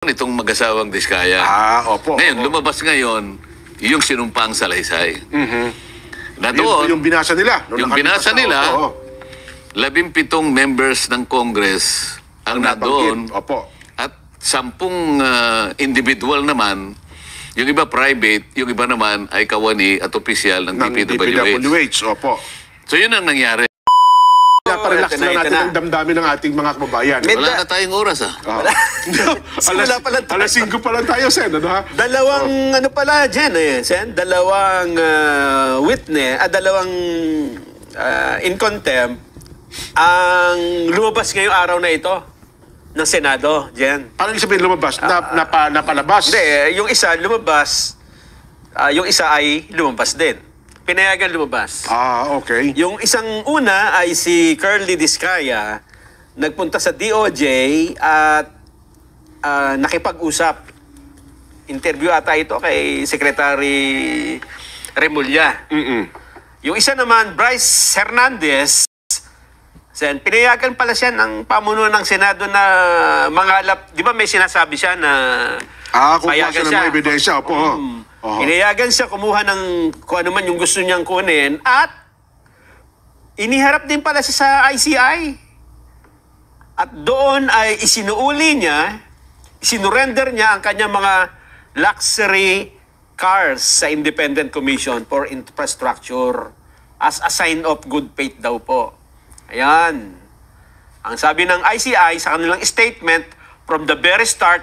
Itong mag-asawang Diskaya. Opo. Ngayon, lumabas ngayon yung sinumpang salaysay. Na doon, Yung binasa nila. yung binasa nila, 17 members ng Congress ang nandoon. Opo. At 10 individual naman, yung iba private, yung iba naman ay kawani at opisyal ng DPWH. Opo. So yun ang nangyari. Naparelax na natin ang damdamin ng ating mga kababayan. Wala na tayong oras Alas 5 pa lang tayo, Sen. Ano, ha? Dalawang ano pala dyan Sen? Dalawang witness, dalawang in contempt ang lumabas ngayong araw na ito ng Senado, Jen. Paano ibig sabihin lumabas? Napalabas? Hindi, yung isa lumabas, yung isa ay lumabas din. Pinayagan lumabas. Okay. Yung isang una ay si Curly Diskaya, nagpunta sa DOJ at nakipag-usap. Interview ata ito kay Secretary Remulla. Yung isa naman, Bryce Hernandez, pinayagan pala siya ng pamuno ng Senado na mangalap. Di ba may sinasabi siya na kukuha siya ng mga ebidensya. Opo. Pinayagan siya kumuha ng kung ano man yung gusto niyang kunin at iniharap din pala siya sa ICI. At doon ay isinuuli niya, sinurrender niya ang kanyang mga luxury cars sa Independent Commission for Infrastructure as a sign of good faith daw po. Ayan. Ang sabi ng ICI sa kanilang statement, from the very start,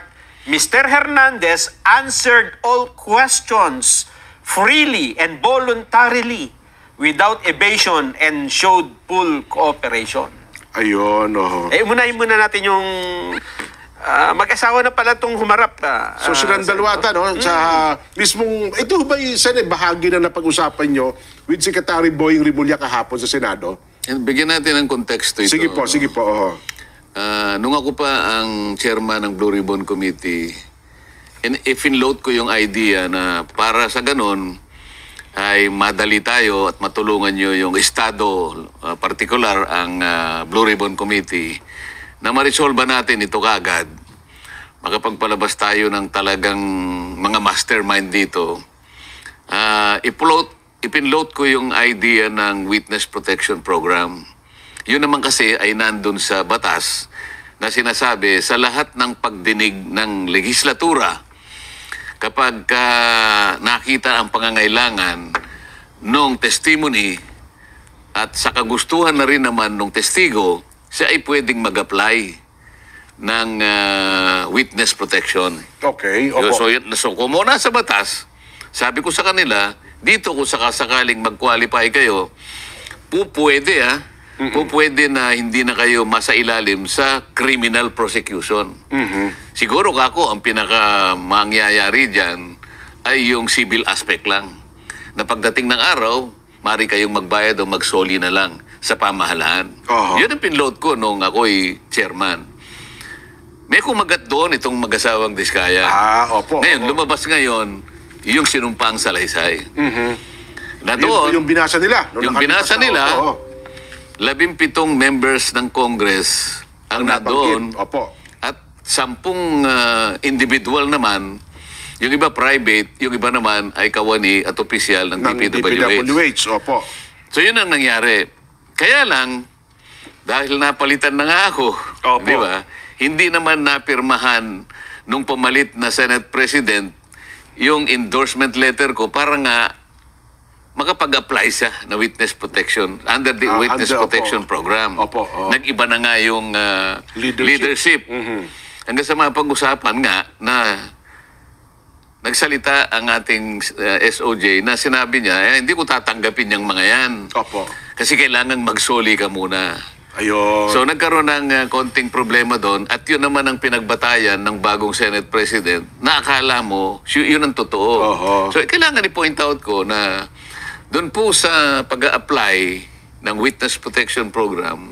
Mr. Hernandez answered all questions freely and voluntarily without evasion and showed full cooperation. Ayun, Unahin muna natin yung mag-asawa na pala itong humarap. So silang dalawata, no? Sa mismong, ito ba yung bahagi na napag-usapan nyo with Secretary Boying Remulla kahapon sa Senado? Bigyan natin ng konteksto ito. Sige po. Nung ako pa ang chairman ng Blue Ribbon Committee, if-inload ko yung idea na para sa ganun ay madali tayo at matulungan nyo yung estado, particular ang Blue Ribbon Committee, na ma-resolve natin ito kaagad. Makapagpalabas tayo ng talagang mga mastermind dito. Ipinload ko yung idea ng Witness Protection Program. Yun naman kasi ay nandun sa batas na sinasabi sa lahat ng pagdinig ng legislatura kapag nakita ang pangangailangan nung testimony at sa kagustuhan na rin naman nung testigo, siya ay pwedeng mag-apply ng witness protection. Okay. So kung muna sa batas, sabi ko sa kanila, dito kung sakasakaling mag-qualify kayo, pwede pwede na hindi na kayo masailalim sa criminal prosecution. Siguro kako ang pinaka-mangyayari dyan ay yung civil aspect lang. Na pagdating ng araw, mari kayong magbayad o magsoli na lang sa pamahalaan. Yun ang pinload ko nung ako'y chairman. May kumagat doon itong mag-asawang Diskaya. Opo. Ngayon, lumabas ngayon yung sinumpang salaysay. Na doon, yung binasa nila. yung binasa nila, 17 members ng Congress ang nandoon. Opo. At 10 individual naman, yung iba private, yung iba naman ay kawani at opisyal ng DPWH. Opo. So yun ang nangyari. Kaya lang, dahil napalitan na nga ako, di ba? Hindi naman napirmahan nung pamalit na Senate President yung endorsement letter ko para nga makapag-apply siya na witness protection under the witness protection program. Nag-iba na nga yung leadership. Hanggang sa mga pag-usapan nga na nagsalita ang ating SOJ na sinabi niya, hindi ko tatanggapin yung mga yan. Kasi kailangan magsoli ka muna. Ayun. So nagkaroon ng konting problema doon at yun naman ang pinagbatayan ng bagong Senate President na akala mo, yun ang totoo. So kailangan i-point out ko na doon po sa pag-a-apply ng Witness Protection Program,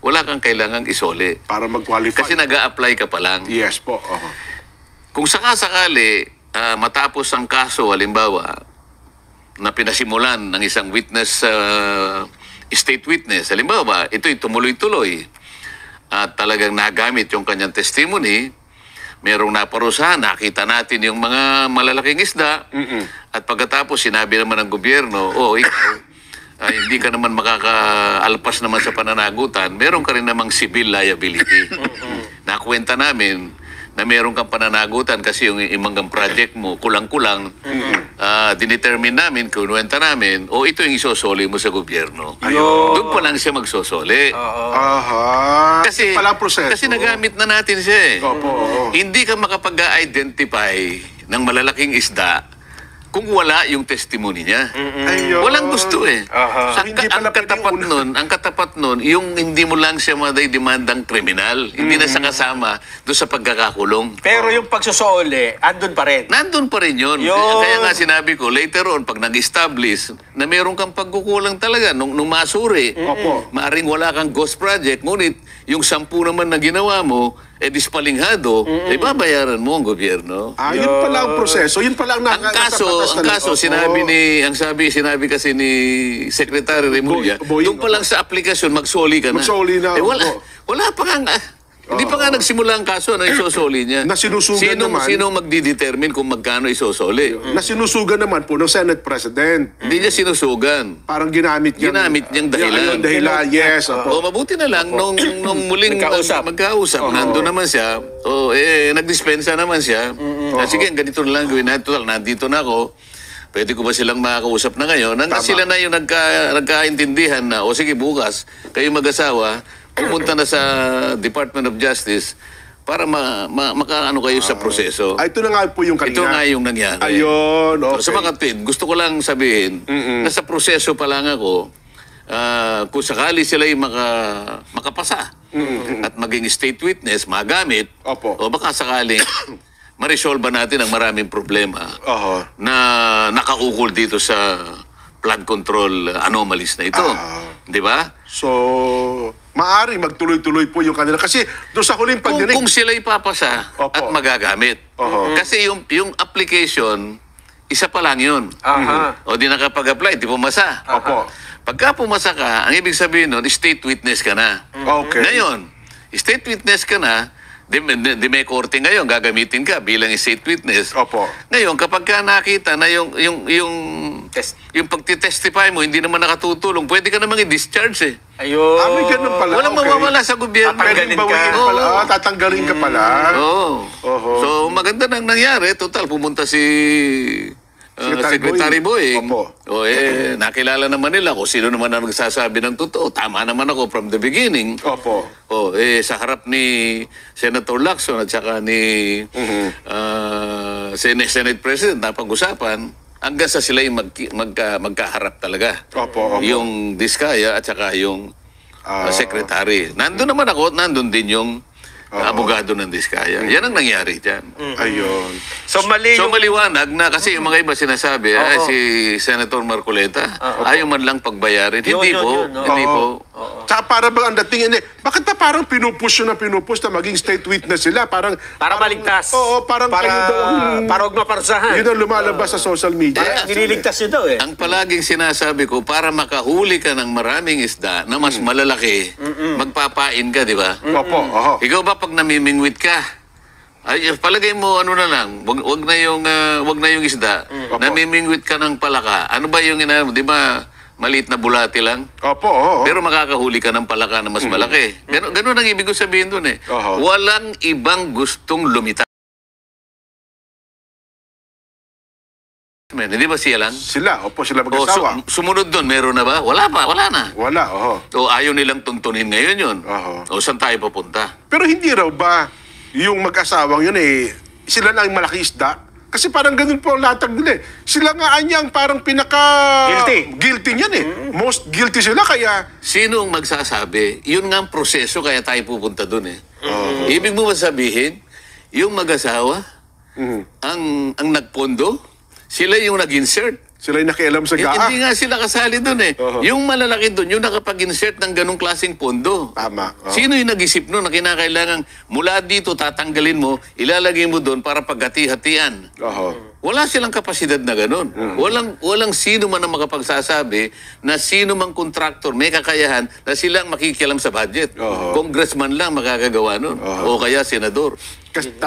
wala kang kailangang isoli. Para mag-qualify. Kasi nag-a-apply ka pa lang. Yes po. Kung sakasakali, matapos ang kaso, halimbawa, na pinasimulan ng isang witness, state witness, halimbawa, ito'y tumuloy-tuloy at talagang nagamit yung kanyang testimony, merong naparusahan, nakita natin yung mga malalaking isda, at pagkatapos sinabi naman ng gobyerno, ikaw, hindi ka naman makakaalpas naman sa pananagutan, meron ka rin namang civil liability. Nakwenta namin na meron kang pananagutan kasi yung imanggang project mo, kulang-kulang, dinetermine namin, kinuwenta namin, ito yung isosoli mo sa gobyerno. Doon pa lang siya magsosoli. Aha. Kasi, Pala proseso. kasi nagamit na natin siya eh. Opo. Hindi ka makapag-identify ng malalaking isda kung wala yung testimony niya. Ayun. Walang gusto eh. So, hindi pala Ang katapat nun, yung hindi mo lang siya demandang kriminal. Hindi na sa kasama doon sa pagkakakulong. Pero yung pagsusoli, andun pa rin. Nandun pa rin yun. Yun. Kaya nga sinabi ko, later on, pag nag-establish na meron kang pagkukulang talaga nung masuri, Opo. maaring wala kang ghost project, ngunit yung 10 naman na ginawa mo, dispalinghado, babayaran mo ang gobyerno. Yun pala ang proseso. Yun pala ang Ang kaso, sinabi kasi ni Secretary Remulla, Boying, doon pa lang sa aplikasyon, magsoli ka na. Magsoli na, Wala pa nga, hindi pa nga nagsimula ang kaso na isosoli niya. Na sinusugan naman. Sino magdidetermine kung magkano isosoli? Na sinusugan naman po ng Senate President. Hindi niya sinusugan. Parang ginamit niya. Ginamit niyang dahilan. Dahilan, yes. O mabuti na lang, nung muling magkausap, nandun naman siya, nagdispensa naman siya. Sige, ganito na lang gawin natin. Total, nandito na ako. Pwede ko ba silang makakausap na ngayon? Sila na yung nagkaintindihan na, sige bukas, kayo mag-asawa, pumunta na sa Department of Justice para makaano kayo sa proseso. Ito na nga po yung kanina. Ito nga yung nangyari. Ayun, okay. So, sa mga kapatid, gusto ko lang sabihin na sa proseso pa lang ako, kung sakali sila yung makapasa at maging state witness, magamit, Opo. o baka sakaling ma-resolve natin ang maraming problema Oho. na nakaukol dito sa flood control anomalies na ito. Di ba? So, maaari magtuloy-tuloy po yung kanila. Kasi doon sa huling pagdinig... Kung sila ipapasa Opo. at magagamit. Kasi yung application, isa pa lang yun. O di nakapag-apply, di pumasa. Opo. Pagka pumasa ka, ang ibig sabihin nun, state witness ka na. Okay. Ngayon, state witness ka na, di may korte ngayon, gagamitin ka bilang state witness. Opo. Ngayon, kapag ka nakita na yung pagtitestify mo, hindi naman nakatutulong, pwede ka namang i-discharge eh. Ayun. May ganun pala. Walang okay. mawawala sa gobyerno. Tatanggalin Pwedeng bawiin ka. pala. Tatanggalin ka pala. Oo. Oho. So, maganda nang nangyari. Total, pumunta si Secretary Secretary Boying. Opo. Nakilala naman nila kung sino naman ang nagsasabi ng totoo. Tama naman ako from the beginning. Opo. Sa harap ni Senator Lacson at saka ni Senate President na pag-usapan, hanggang sa sila yung magkaharap talaga. Opo. Yung Diskaya at saka yung Secretary. Nandun naman ako, nandun din yung abogado ng Diskaya. Yan ang nangyari dyan. Ayun. So, mali So yung... maliwanag na kasi yung mga iba sinasabi, si Senator Marcoleta, ayaw man lang pagbayarin. Hindi po. Hindi po. Tsaka para bang ang dating, hindi, bakit pa parang pinupush na maging state witness sila? Para maligtas. Oo, parang kayo daw ang- para huwag maparusahan. yun ang lumalabas sa social media. Nililigtas yun daw eh. Ang palaging sinasabi ko, para makahuli ka ng maraming isda na mas malalaki, magpapain ka, di ba? Opo, oho. Ikaw ba pag namimingwit ka, palagay mo ano na lang, wag na yung isda, namimingwit ka ng palaka. Ano ba yung di ba maliit na bulati lang? Opo, oho. Pero makakahuli ka ng palaka na mas malaki. Ganun ang ibig ko sabihin doon eh. Oho. Walang ibang gustong lumitaw. Hindi ba siya lang? Sila mag-asawa. Sumunod doon, meron na ba? Wala pa, wala na. Wala, oho. O ayaw nilang tuntunin ngayon yun. Oho. O saan tayo papunta? Pero hindi raw ba yung mag-asawang yun sila na ang malaki isda? Kasi parang ganun po ang latag nila eh. Sila nga anyang parang guilty niyan eh. Most guilty sila kaya Sino ang magsasabi? Yun nga ang proseso kaya tayo pupunta doon eh. Ibig mo ba sabihin, yung mag-asawa, ang nagpondo, sila yung nag-insert. sila yung nakialam sa gaa. Hindi nga sila kasali doon eh. Yung malalaki doon, yung nakapag-insert ng ganong klaseng pondo. Tama. Sino yung nag-isip noon na kinakailangan mula dito tatanggalin mo, ilalagay mo doon para paghati-hatian? Oho. Wala silang kapasidad na ganun. Walang sino man ang makapagsasabi na sino mang kontraktor may kakayahan na silang makikialam sa budget. Congressman lang makakagawa nun. O kaya senador.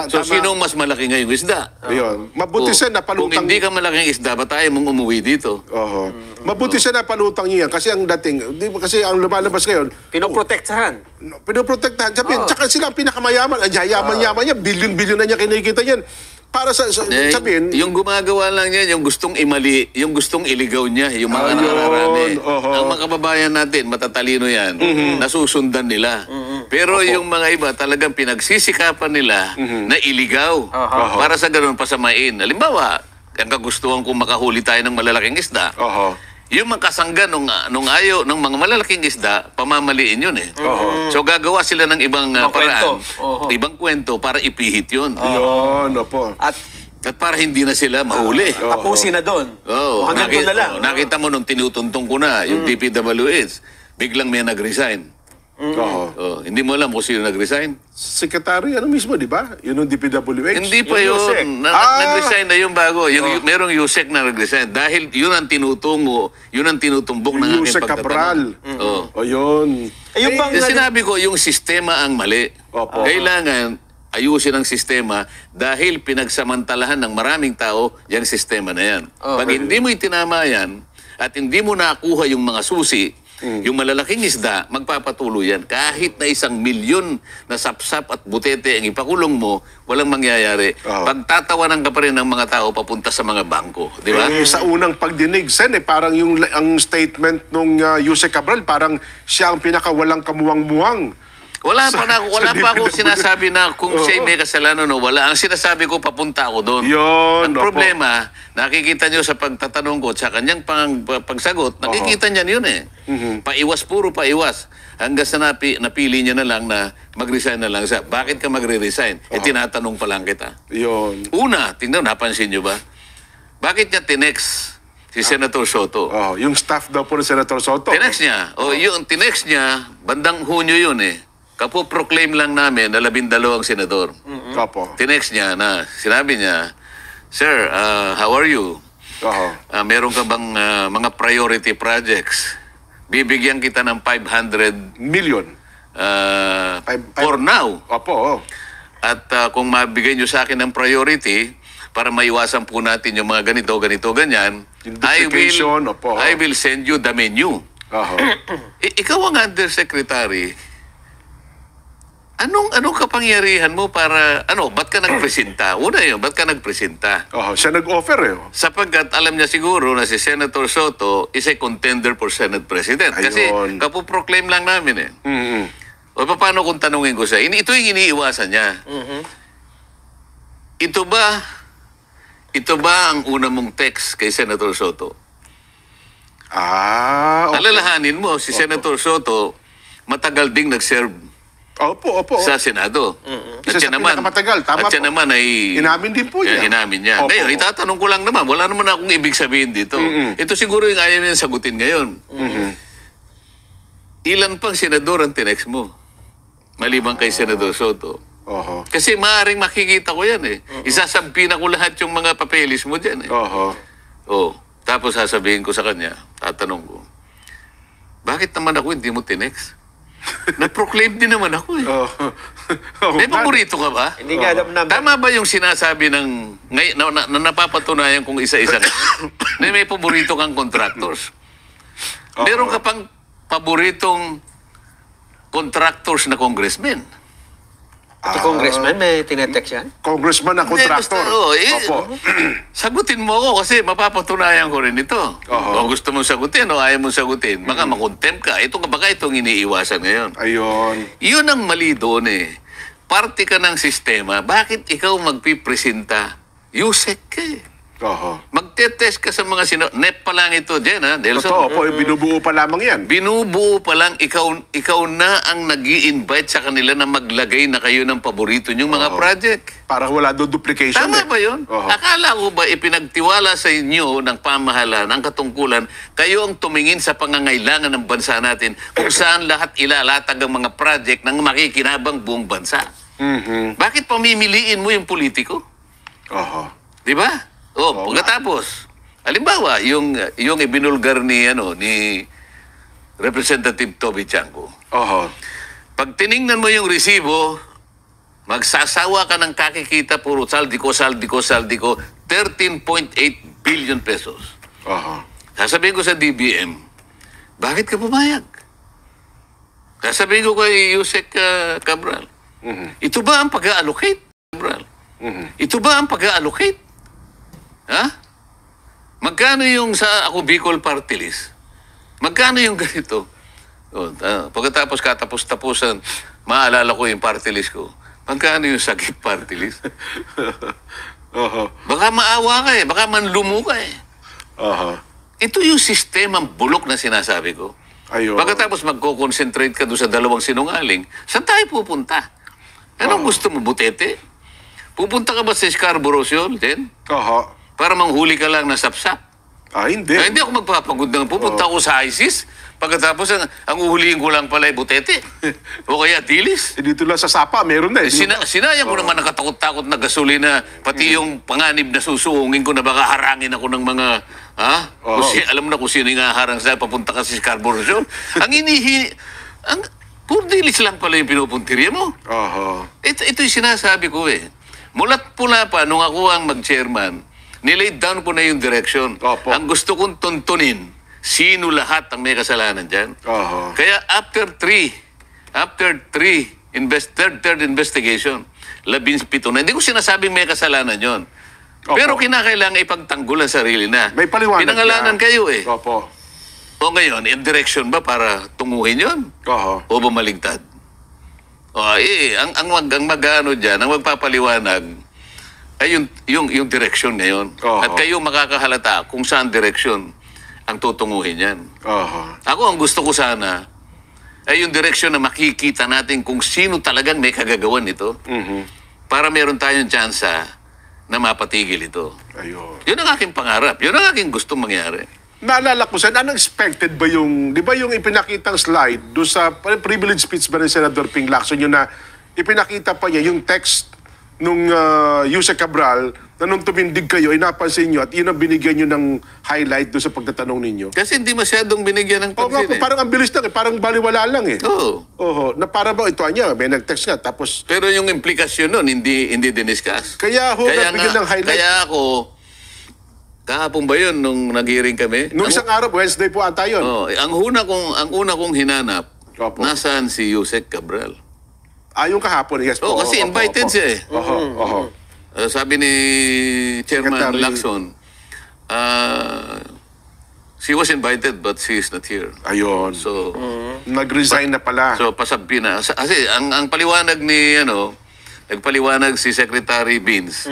So, sino mas malaki ngayong isda? Ayun. Mabuti siya Kung napalutang... hindi ka malaking isda, ba't tayo mong umuwi dito? Mabuti siya napalutang niya kasi ang dating, di ba kasi ang lumalabas ngayon, Pinoprotektahan. pinoprotektahan. Tsaka sila ang pinakamayaman. Ang yaman-yaman niya, bilyon-bilyon na niya kinikita yan. Para sabihin... Yung gumagawa lang niya, yung gustong imali, yung gustong iligaw niya, yung mga nakararami. Ang mga kababayan natin, matatalino yan, nasusundan nila. Pero yung mga iba, talagang pinagsisikapan nila na iligaw. Para sa ganun, pasamain. Halimbawa, ang kagustuhan kung makahuli tayo ng malalaking isda, yung makasangga nung ayaw ng mga malalaking isda, pamamaliin yun eh. So gagawa sila ng ibang paraan, ibang kwento para ipihit yun. Yun, opo. At At para hindi na sila mahuli. tapusin na doon. Hanggang doon na lang. Nakita mo nung tinutuntong ko na, yung DPWH, biglang may nag-resign. Hindi mo alam kung sino nag-resign? Secretary, ano mismo, di ba? Yun yung DPWH. Hindi pa Yung yun. Yusek. Nag-resign na yung bago. Merong Yusek na nag-resign. Dahil yun ang tinutungo, yun ang tinutumbok ng aking Yusek Cabral. pagtatanong. O yun. Ayun bang... Sinabi ko, yung sistema ang mali. Opo. Kailangan ayusin ang sistema dahil pinagsamantalahan ng maraming tao yung sistema na yan. Pag hindi mo itinama yan at hindi mo nakuha yung mga susi, yung malalaking isda, magpapatuloy yan. Kahit na 1 milyon na sapsap at butete ang ipakulong mo, walang mangyayari. Pagtatawanan ka pa rin ng mga tao papunta sa mga bangko. Di ba? Sa unang pagdinig, Sen, parang ang statement nung Yusek Cabral, parang siya ang pinakawalang kamuwang-muwang. Wala pa ako sinasabi na kung siya may kasalanan o wala. Ang sinasabi ko, papunta ako doon. Yun, Ang problema, nakikita nyo sa pagtatanong ko at sa kanyang pagsagot, nakikita niya yun eh. Paiwas, puro paiwas. Hanggang sa napili niya na lang na mag-resign na lang siya. Bakit ka magre-resign? Tinatanong pa lang kita. Yun. Una, tingnan, napansin nyo ba? Bakit niya tinext si Senator Soto? Yung staff daw po ni Senator Soto. Tinext niya. Yung tinext niya, bandang Hunyo yun eh. Kapo-proclaim lang namin na 12 senador. Opo. Tinext niya na, sinabi niya, Sir, how are you? Meron ka bang mga priority projects? Bibigyan kita ng 500 Million. for now. Opo. At kung mabigay niyo sa akin ng priority, para maiwasan po natin yung mga ganito, ganyan, Yung duplication, opo. I will send you the menu. Ikaw ang undersecretary. Anong kapangyarihan mo para, ba't ka nagpresenta? Una yun, ba't ka nagpresenta? Siya nag-offer eh. Sapagkat alam niya siguro na si Senator Soto is a contender for Senate President. Kasi Ayun. kapoproclaim lang namin eh. O paano kung tanungin ko siya? Ito yung iniiwasan niya. Ito ba ang una mong text kay Senator Soto? Okay. Alalahanin mo, si Senator Soto matagal ding nag-serve Opo. sa Senado. At Isa sa pinakamatagal, tama at siya po. naman ay... Inamin din po niya. Inamin niya. Opo. Ngayon, itatanong ko lang naman, wala naman akong ibig sabihin dito. Ito siguro yung ayaw niya sagutin ngayon. Ilan pang senador ang tinext mo? Maliban kay Senador Soto. Kasi maaaring makikita ko yan eh. Isasampi na ko lahat yung mga papeles mo dyan eh. Tapos sasabihin ko sa kanya, tatanong ko, bakit naman ako hindi mo tinext? Na-proclaim din naman ako eh. May paborito ka ba? Hindi nga alam namin. Tama ba yung sinasabi ng na napapatunayan kung isa-isa na may paborito kang contractors? Meron ka pang paboritong contractors na congressmen? Ito congressman, may tinetext yan? Congressman na contractor. Opo. Sagutin mo ako kasi mapapatunayan ko rin ito. O gusto mong sagutin o ayaw mong sagutin, baka makontempt ka. Baka itong iniiwasan ngayon. Ayun. Yun ang mali doon eh. Parte ka ng sistema, bakit ikaw magpipresenta? Yusek ka eh. Magte-test ka sa mga NEP pa lang ito, Jen, ha, Delson? Totoo po, binubuo pa lamang yan. Binubuo pa lang, ikaw na ang nag-i-invite sa kanila na maglagay na kayo ng paborito niyong mga project. Para wala doon duplication. Tama ba yun? Akala ko ba ipinagtiwala sa inyo ng pamahalaan, ng katungkulan, kayo ang tumingin sa pangangailangan ng bansa natin kung saan lahat ilalatag ang mga project ng makikinabang buong bansa. Bakit pamimiliin mo yung politiko? Di ba? Pagkatapos, halimbawa, yung ibinulgar ni Representative Toby Chanco. Oho. Pag tiningnan mo yung resibo, magsasawa ka ng kakikita, puro saldi ko, 13.8 billion pesos. Oho. Sasabihin ko sa DBM, bakit ka pumayag? Sasabihin ko kay Yusek Cabral, ito ba ang pag-allocate, Cabral? Ito ba ang pag-allocate? Ha? Magkano yung sa ako Bicol Party List? Magkano yung ganito? Pagkatapos katapos-tapusan, maalala ko yung party list ko. Magkano yung sakit party list? Oho. Baka maawa ka baka manlumo ka Oho. Ito yung sistemang bulok na sinasabi ko. Ayun. Pagkatapos magko-concentrate ka doon sa dalawang sinungaling, saan tayo pupunta? Anong gusto mo, butete? Pupunta ka ba sa Scarborough Shoal, Jen? Oho. Para manghuli ka lang na sapsap? Hindi. Hindi ako magpapagod na. Pupunta ako sa ISIS, pagkatapos ang uhulihin ko lang pala ay butete. O kaya dilis. Dito lang sa Sapa, meron na. Sinayang ko naman nakatakot-takot na gasolina, pati yung panganib na susuungin ko na baka harangin ako ng mga, alam na kung sino yung haharang sa papunta ka sa Scarborough Shoal. Puro dilis lang pala yung pinupuntirya mo. Oho. Ito yung sinasabi ko Mulat pula pa, nung ako ang mag-chairman, nilay down ko na yung direction. Opo. Ang gusto kong tuntunin, sino lahat ang may kasalanan dyan. Oho. Kaya after third investigation, 17 na. Hindi ko sinasabing may kasalanan yon. Opo. Pero kinakailangan ipagtanggol ang sarili na. May paliwanag Pinangalanan na. kayo Opo. O ngayon, in direction ba para tunguhin yon? Oho. O bumaligtad? Ang mag-ano dyan, ang magpapaliwanag ay yung direction ngayon. Oho. At kayo makakahalata kung saan direction ang tutunguhin yan. Oho. Ako, ang gusto ko sana ay yung direction na makikita natin kung sino talagang may kagagawan nito para meron tayong tsansa na mapatigil ito. Ayun. Yun ang aking pangarap. Yun ang aking gustong mangyari. Naalala ko, saan, anong expected ba yung, di ba yung ipinakitang slide doon sa privilege speech ba ni Senator Ping Lacson, yun na ipinakita pa niya yung text nung Yusek Cabral na nung tumindig kayo, ay napansin nyo at yun ang binigyan nyo ng highlight doon sa pagtatanong ninyo. Kasi hindi masyadong binigyan ng Oo nga pansin po, parang ang bilis lang parang baliwala lang Oo. Oho, na para ba ito niya, may nag-text nga, tapos Pero yung implikasyon nun, hindi diniscuss. kaya ho, nabigyan ng highlight. Kaya ako, kahapon ba yun nung nag-hearing kami? Nung isang araw, Wednesday po ata yun. ang una kong hinanap, Opo. nasaan si Yusek Cabral? Yung kahapon, yes po. Kasi Opo, invited opo. siya Oho, oho. Sabi ni Chairman Secretary. Lacson, she was invited but she is not here. Ayun. So, Nag-resign na pala. so pasabi na. Kasi ang paliwanag ni, nagpaliwanag si Secretary Beans.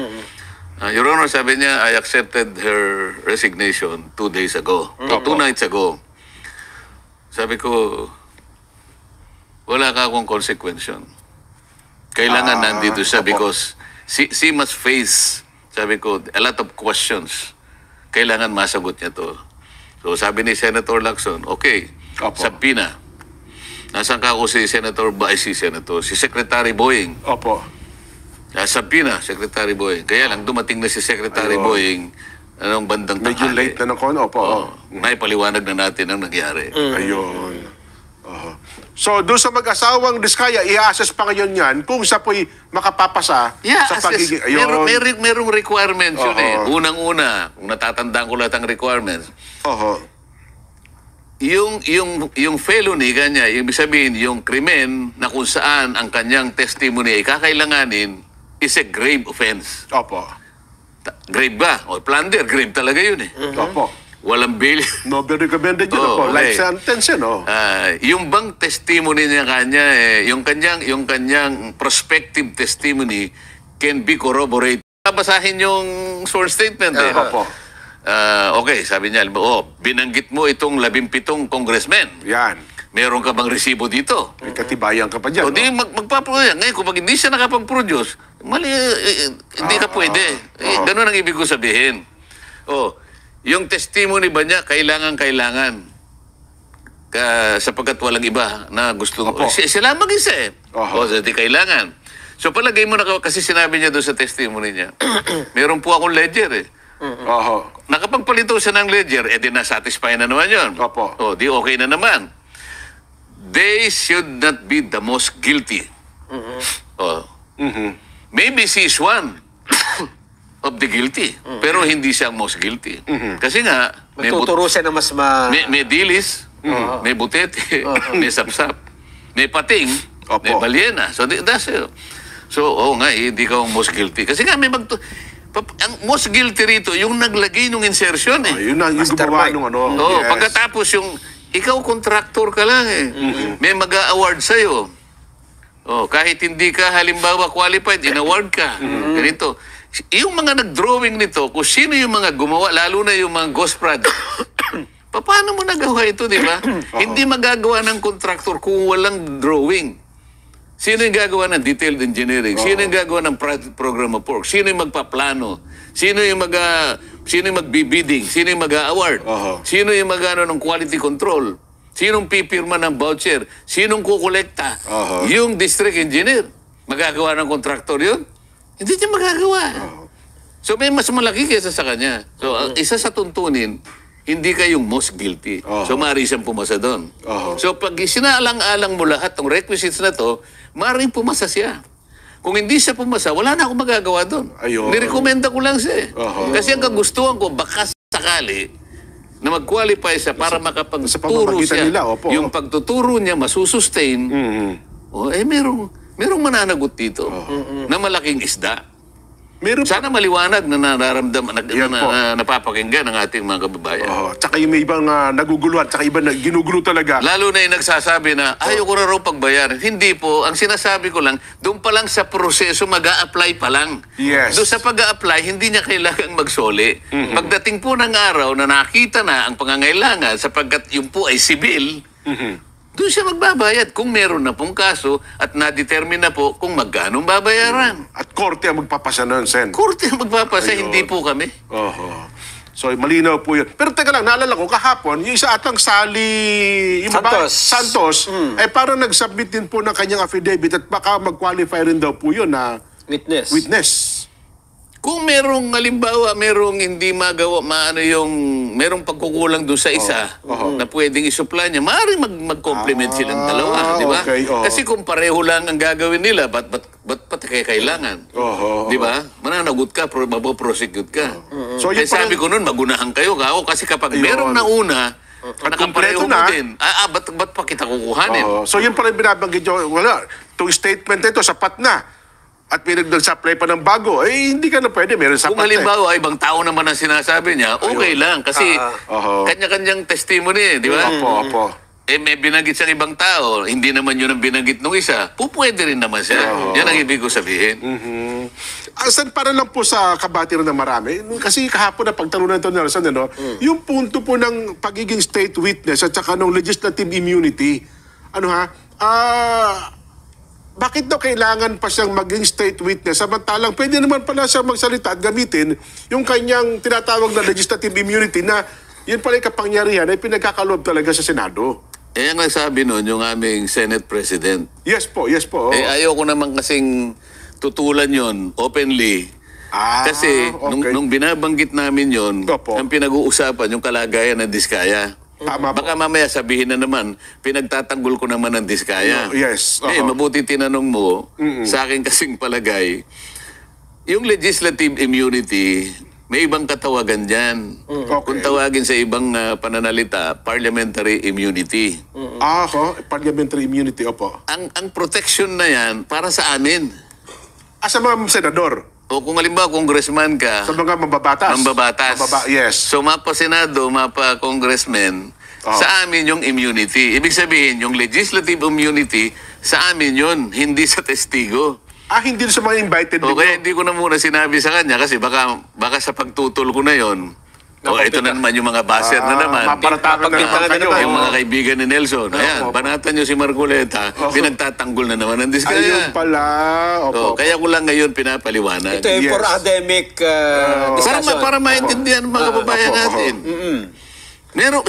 Your Honor, sabi niya, I accepted her resignation 2 days ago. 2 nights ago. Sabi ko, wala ka akong consequence. Kailangan nandito siya because she must face, sabi ko, a lot of questions. Kailangan masagot niya to. So sabi ni Senator Lacson, okay, Opo. Sabina, nasaan ka ako si Senator si Secretary Boying. Opo. Sabina, Secretary Boying. Kaya lang, dumating na si Secretary Ayun. Boying anong bandang Medyo late na ng kono. Opo. May paliwanag na natin ang nangyari. Ayun. Oho. So, doon sa mag-asawang Diskaya, i-assess pa ngayon yan kung siya po'y makapapasa sa pagiging... Merong requirements yun Oo. Unang-una, kung natatandaan ko lahat ang requirements, Oho. yung felony kanya, ibig sabihin, yung krimen na kung saan ang kanyang testimony ay kakailanganin is a grave offense. Opo. Grave ba? O plunder, grave talaga yun Opo. Walang bail. No, very recommended yun. Oo, Opo. okay. Life sentence yun, Yung bang testimony niya kanya, yung kanyang prospective testimony can be corroborated. Basahin yung sworn statement. Opo. Okay, sabi niya, binanggit mo itong 17 congressmen. Yan. Meron ka bang resibo dito? May katibayan ka pa dyan. O di magpaproduce. Ngayon, kung hindi siya nakapag-produce, mali, hindi ka pwede. Ganun ang ibig ko sabihin. Yung testimony ba niya, kailangan. Sapagkat walang iba na gusto. Sila mag-isa di kailangan. So palagay mo na, kasi sinabi niya doon sa testimony niya, meron po akong ledger Oho. Nakapagpalito siya ng ledger, di na-satisfy na naman yun. Opo. Di okay na naman. They should not be the most guilty. Maybe she is one of the guilty, pero hindi siya ang most guilty. Kasi nga, Magtuturo siya na mas may dilis, may butete, may sapsap, may pating, Opo. may balyena. So, that's it. So, hindi ka ang most guilty. Kasi nga, ang most guilty rito, yung naglagay ng insertion Yun na, yung gumawa Mastermind. nung ano. Oo, Yes. pagkatapos ikaw contractor ka lang May mag-a-award sa'yo. Kahit hindi ka halimbawa qualified, in-award ka. Ganito. Yung mga nag-drawing nito, kung sino yung mga gumawa, lalo na yung mga ghost project, paano mo nagawa ito, di ba? Hindi magagawa ng contractor kung walang drawing. Sino yung gagawa ng detailed engineering? Sino yung gagawa ng program of work? Sino yung magpaplano? Sino yung magbibidding? Sino yung mag-award? Sino yung mag-ano ng quality control? Sinong pipirma ng voucher? Sinong kukolekta? Yung district engineer. Magagawa ng contractor yun? Hindi niya magagawa. So may mas malaki kaysa sa kanya. So ang isa sa tuntunin, hindi ka yung most guilty. So maaari siyang pumasa doon. So pag sinaalang-alang mo lahat ng requisites na to, maaaring pumasa siya. Kung hindi siya pumasa, wala na akong magagawa doon. Nirekomenda ko lang siya. Kasi ang kagustuhan ko, baka sakali, na mag-qualify siya para makapagturo siya. Yung pagtuturo niya masusustain, merong mananagot dito na malaking isda. Sana maliwanag na nararamdaman, napapakinggan ng ating mga kababayan. Tsaka yung may ibang naguguluhan, tsaka iba na ginugulo talaga. Lalo na yung nagsasabi na, ayaw ko na raw pagbayaran. Hindi po. Ang sinasabi ko lang, doon pa lang sa proseso, mag-a-apply pa lang. Yes. Doon sa pag-a-apply, hindi niya kailangang magsoli. Pagdating po ng araw na nakita na ang pangangailangan sapagkat yung po ay sibil, doon siya magbabayad kung meron na pong kaso at na-determine na po kung magkano babayaran. At korte ang magpapasa nun, Sen. Korte ang magpapasa, hindi po kami. So, malinaw po yun. Pero teka lang, naalala ko, kahapon, yung isa atang Sally Santos, parang nag-submit din po ng kanyang affidavit at baka mag-qualify rin daw po yun na witness. Kung merong, halimbawa, merong hindi magawa, merong pagkukulang doon sa isa na pwedeng isupply niya, maaaring mag-complement silang dalawa, di ba? Okay, Kasi kung pareho lang ang gagawin nila, ba't kaya kailangan? Di ba? Mananagot ka, mapoprosecute ka. So, Kaya sabi ko nun, magunahan kayo kasi kapag merong nauna, nakapareho mo din, ba't pa kita kukuhanin? So, yun pala yung binabanggit nyo, wala, itong statement na ito, sapat na. At may nag-supply pa ng bago, hindi ka na pwede, meron sapat. Kung halimbawa, ibang tao naman ang sinasabi niya, okay lang. Kasi kanya-kanyang testimony, di ba? Opo. May binanggit siyang ibang tao, hindi naman yun ang binanggit nung isa, pwede rin naman siya. Yan ang ibig ko sabihin. Asan para lang po sa kabatiran ng marami, kasi kahapon na pagtalunan ito ni Nelson, yung punto po ng pagiging state witness at saka ng legislative immunity, bakit daw kailangan pa siyang maging state witness samantalang pwede naman pala siyang magsalita at gamitin yung kanyang tinatawag na legislative immunity na yun pala yung kapangyarihan ay pinagkakaloob talaga sa Senado. Ang nagsabi nun, yung aming Senate President. Yes po. Ayoko naman kasing tutulan yon openly. Kasi nung binabanggit namin yon, ang pinag-uusapan yung kalagayan ng Diskaya. Tama po. Baka mamaya sabihin na naman, pinagtatanggol ko naman ng Diskaya. Yes. Mabuti tinanong mo, sa akin kasing palagay, yung legislative immunity, may ibang katawagan dyan. Kung tawagin sa ibang pananalita, parliamentary immunity. Parliamentary immunity, opo. Ang protection na yan, para sa amin. Sa mga senador? O kung halimbawa, congressman ka, Sa mga mambabatas? Yes. So, mapa-senado, mapa-congressman, sa amin yung immunity. Ibig sabihin, yung legislative immunity, sa amin yun, hindi sa testigo. Hindi sa mga invited. Kaya hindi ko na muna sinabi sa kanya kasi baka sa pagtutol ko na yon. Ito na naman yung mga baser na naman. Maparatakan na naman kayo. Yung mga kaibigan ni Nelson. Ayan, banatan nyo si Marcoleta, pinagtatanggol na naman ang Diskaya. Ayun pala. Kaya ko lang ngayon pinapaliwanag. Ito yung for academic discussion. Para maintindihan ng mga kababayan natin.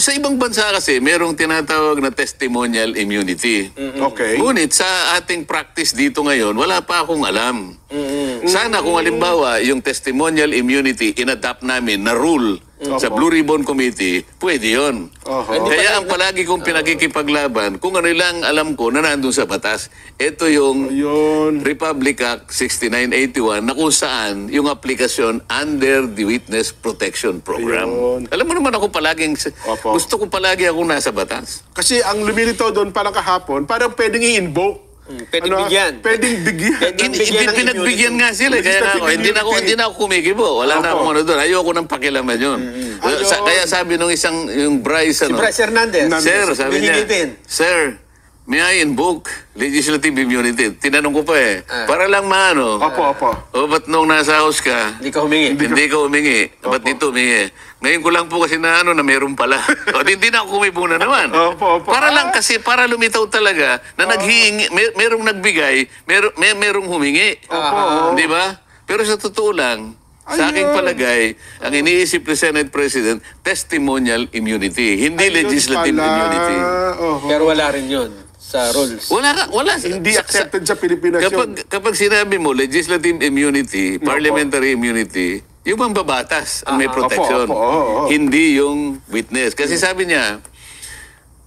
Sa ibang bansa kasi, merong tinatawag na testimonial immunity. Okay. Ngunit sa ating practice dito ngayon, wala pa akong alam. Sana kung halimbawa yung testimonial immunity inadapt namin na rule sa Blue Ribbon Committee, pwede yun. Kaya ang palagi kong pinakikipaglaban, kung ano lang alam ko na nandun sa batas, ito yung Yun. Republic Act 6981 na kung saan yung aplikasyon under the Witness Protection Program. Ayun. Alam mo naman ako palaging, Opo. gusto ko palagi ako nasa batas. Kasi ang lumilitaw doon parang kahapon, parang pwedeng i-invoke. Pwedeng bigyan. Pwedeng bigyan. Pwedeng Hindi bigyan ng pinagbigyan nga sila. Kaya nga ako, hindi na ako kumikibo. Wala na akong ano doon. Ayoko nang pakilaman yun. Kaya sabi nung isang, yung Bryce, Si ano, Bryce Hernandez. Sir, sabi niya, Binigay din. Sir, may I invoke legislative immunity? Tinanong ko pa para lang maano. Opo. O ba't nung nasa house ka, Hindi ka humingi. hindi ka humingi? Ba't dito humingi? Ngayon ko lang po kasi na ano, na meron pala. O hindi na ako kumibo na naman. Opo. Para lang kasi, para lumitaw talaga na naghihingi, merong nagbigay, merong humingi. Di ba? Pero sa totoo lang, sa aking palagay, ang iniisip ni Senate President, testimonial immunity, hindi legislative immunity. Pero wala rin yun sa rules. Wala. Hindi accepted sa Pilipinas yun. Kapag sinabi mo legislative immunity, parliamentary immunity, yung mambabatas ang may protection. Opo. Hindi yung witness. Kasi sabi niya,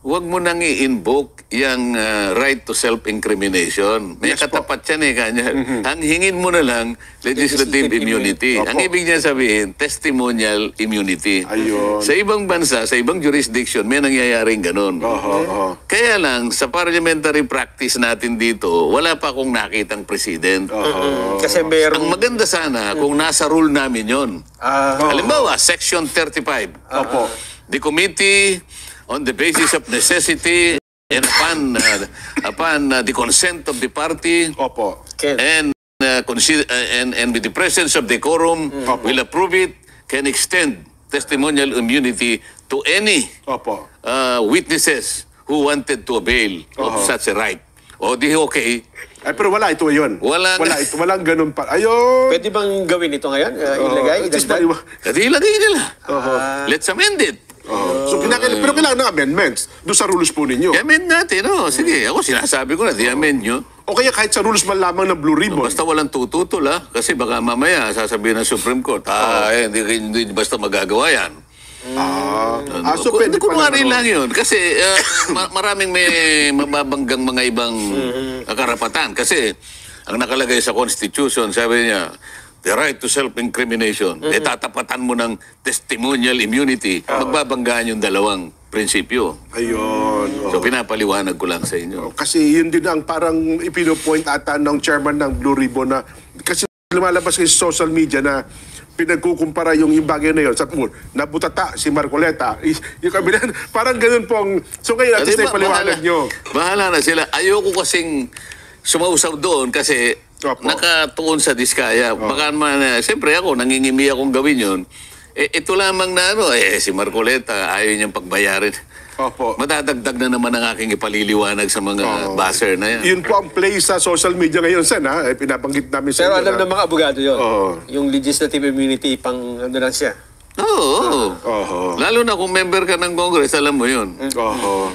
huwag mo nang i-invoke yung right to self-incrimination. May katapat yan kanya. Ang hingin mo na lang, legislative immunity. Opo. Ang ibig niya sabihin, testimonial immunity. Ayun. Sa ibang bansa, sa ibang jurisdiction, may nangyayaring ganun. Kaya lang, sa parliamentary practice natin dito, wala pa akong nakitang president. Kasi Ang merong... maganda sana kung nasa rule namin yon. Halimbawa, Section 35. Opo. The committee, on the basis of necessity and upon the consent of the party Opo. and with the presence of the quorum, will approve it, can extend testimonial immunity to any Opo. witnesses who wanted to avail of such a right. O di okay. Ay, pero wala ito yun. Wala na. ito. Walang ganun pa. Ayun. Pwede bang gawin ito ngayon? Ilagay? Just idagdag? Kasi ilagay nila. Let's amend it. So, pero kailangan ng amendments doon sa rules po ninyo. I-amend natin, no? Sige, ako sinasabi ko na, di-amend nyo. O kaya kahit sa rules man lamang ng Blue Ribbon. Basta walang tututol, ha? Kasi baka mamaya sasabihin ng Supreme Court, hindi basta magagawa yan. So pwede pa Kunwari naman. lang yun. Kasi maraming may mababanggang mga ibang karapatan. Kasi ang nakalagay sa Constitution, sabi niya, the right to self-incrimination. Tatapatan mo ng testimonial immunity. Magbabanggaan yung dalawang prinsipyo. Ayun. So pinapaliwanag ko lang sa inyo. Kasi yun din ang parang ipinopoint ata ng chairman ng Blue Ribbon na kasi lumalabas kayo sa social media na pinagkukumpara yung bagay na yun. Sa nabutata si Marcoleta. Yung kabila, parang ganun pong... So ngayon, at least na ipaliwanag nyo. Bahala na sila. Ayoko kasing sumausaw doon kasi Opo. nakatuon sa diskaya. Baka man, siyempre ako, nangingimi akong gawin yun. Ito lamang na si Marcoleta, ayaw niyang pagbayarin. Opo. Madadagdag na naman ang aking ipaliliwanag sa mga buzzer na yan. Yun po ang play sa social media ngayon, Sen, ha? Pinabanggit namin sa Pero inyo alam na- ng mga abogado yun. Oo. Yung legislative immunity, pang ano lang siya. Oo. Oho. Lalo na kung member ka ng Congress, alam mo yun. Oho.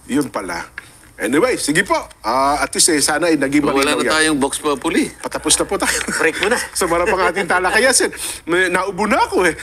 Yun pala. Anyway, sige po. At least sana ay naging Wala malinaw na yan. tayong box populi. Patapos na po tayo. Break mo na. Sa marapang ating talakayasin. Naubo na ako eh.